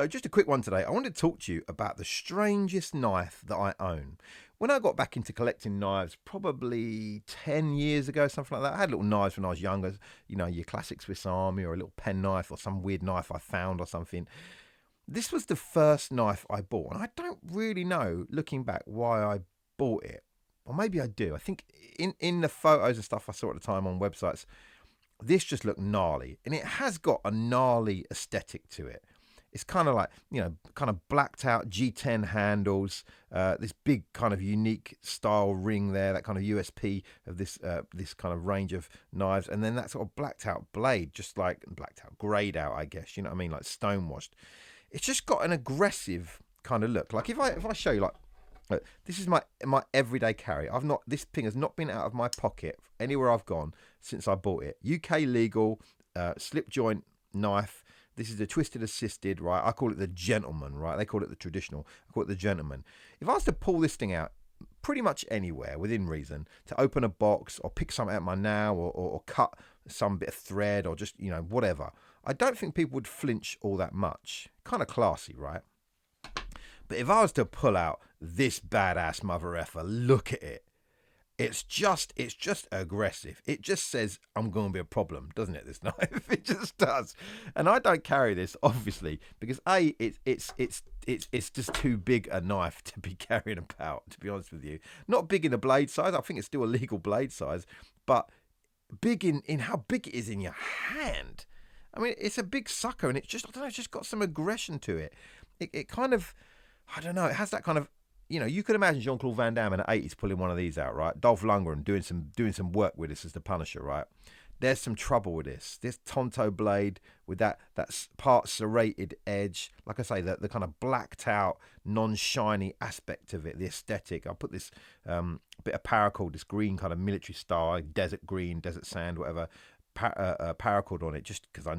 So just a quick one today. I wanted to talk to you about the strangest knife that I own. When I got back into collecting knives, probably 10 years ago, something like that, I had little knives when I was younger, your classic Swiss Army or a little pen knife or some weird knife I found or something. This was the first knife I bought, and I don't really know, looking back, why I bought it. Or maybe I do. I think in the photos and stuff I saw at the time on websites, this just looked gnarly, and it has got a gnarly aesthetic to it. It's kind of like, kind of blacked out G10 handles, this big kind of unique style ring there, that kind of USP of this kind of range of knives. And then that sort of blacked out blade, just like blacked out, greyed out, I guess, you know what I mean? Like stonewashed. It's just got an aggressive kind of look. Like if I show you, like, look, this is my everyday carry. This thing has not been out of my pocket anywhere I've gone since I bought it. UK legal, slip joint knife. This is the twisted assisted, right? I call it the gentleman, right? They call it the traditional. I call it the gentleman. If I was to pull this thing out pretty much anywhere within reason, to open a box or pick something out my now or cut some bit of thread or just, whatever, I don't think people would flinch all that much. Kind of classy, right? But if I was to pull out this badass mother effer, look at it. It's just aggressive. It just says, I'm going to be a problem, doesn't it, this knife? It just does. And I don't carry this, obviously, because it's just too big a knife to be carrying about, to be honest with you. Not big in the blade size. I think it's still a legal blade size, but big in how big it is in your hand. I mean, it's a big sucker, and it's just got some aggression to it. It kind of, I don't know, it has that kind of, you could imagine Jean-Claude Van Damme in the 80s pulling one of these out, right? Dolph Lundgren doing some work with this as the Punisher, right? There's some trouble with this. This Tonto blade with that part serrated edge, like I say, the kind of blacked out, non-shiny aspect of it, the aesthetic. I'll put this bit of paracord, this green kind of military style, desert green, desert sand, whatever, paracord on it, just because I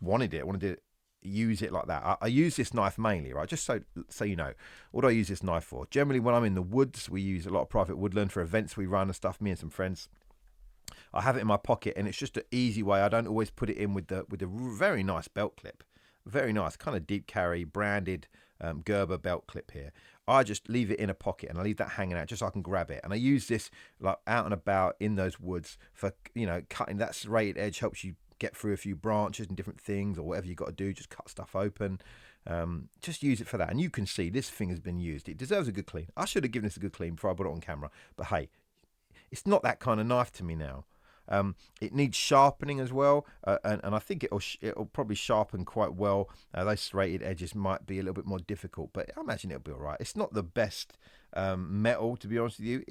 wanted to use it like that. I use this knife mainly, right? Just so you know, what do I use this knife for? Generally, when I'm in the woods, we use a lot of private woodland for events we run and stuff. Me and some friends. I have it in my pocket, and it's just an easy way. I don't always put it in with the very nice belt clip, very nice kind of deep carry branded Gerber belt clip here. I just leave it in a pocket, and I leave that hanging out just so I can grab it. And I use this like out and about in those woods for cutting. That serrated edge helps you get through a few branches and different things, or whatever you got to do, just cut stuff open. Just use it for that. And you can see this thing has been used. It deserves a good clean. I should have given this a good clean before I put it on camera, but hey, it's not that kind of knife to me now. It needs sharpening as well, and I think it'll probably sharpen quite well. Those serrated edges might be a little bit more difficult, but I imagine it'll be all right. It's not the best metal, to be honest with you.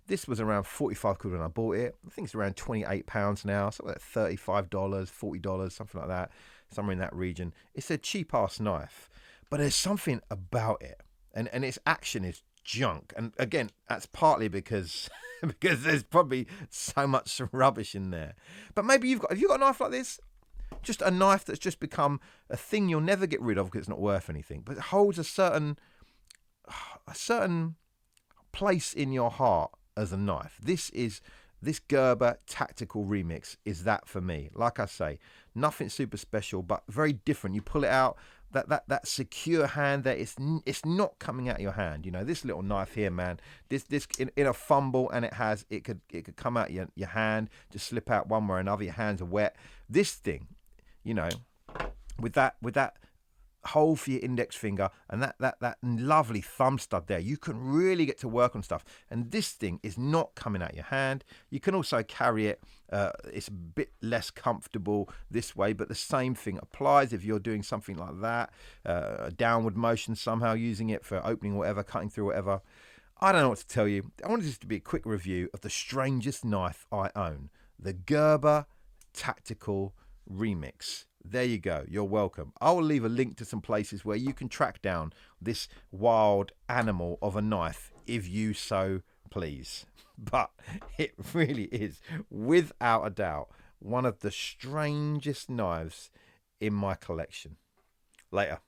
This was around 45 quid when I bought it. I think it's around £28 now, something like $35, $40, something like that, somewhere in that region. It's a cheap ass knife, but there's something about it, and its action is junk. And again, that's partly because there's probably so much rubbish in there. But maybe have you got a knife like this? Just a knife that's just become a thing you'll never get rid of because it's not worth anything, but it holds a certain place in your heart as a knife. This Gerber Tactical Remix is that for me. Like I say, nothing super special, but very different. You pull it out, that secure hand there, it's not coming out of your hand. This little knife here, man, this in a fumble, and it could come out your hand, just slip out one way or another. Your hands are wet. This thing, with that hole for your index finger and that lovely thumb stud there, you can really get to work on stuff. And this thing is not coming out your hand. You can also carry it, it's a bit less comfortable this way, but the same thing applies if you're doing something like that, a downward motion somehow, using it for opening whatever, cutting through whatever. I don't know what to tell you. I wanted this to be a quick review of the strangest knife I own, the Gerber Tactical Remix. There you go. You're welcome. I will leave a link to some places where you can track down this wild animal of a knife if you so please. But it really is, without a doubt, one of the strangest knives in my collection. Later.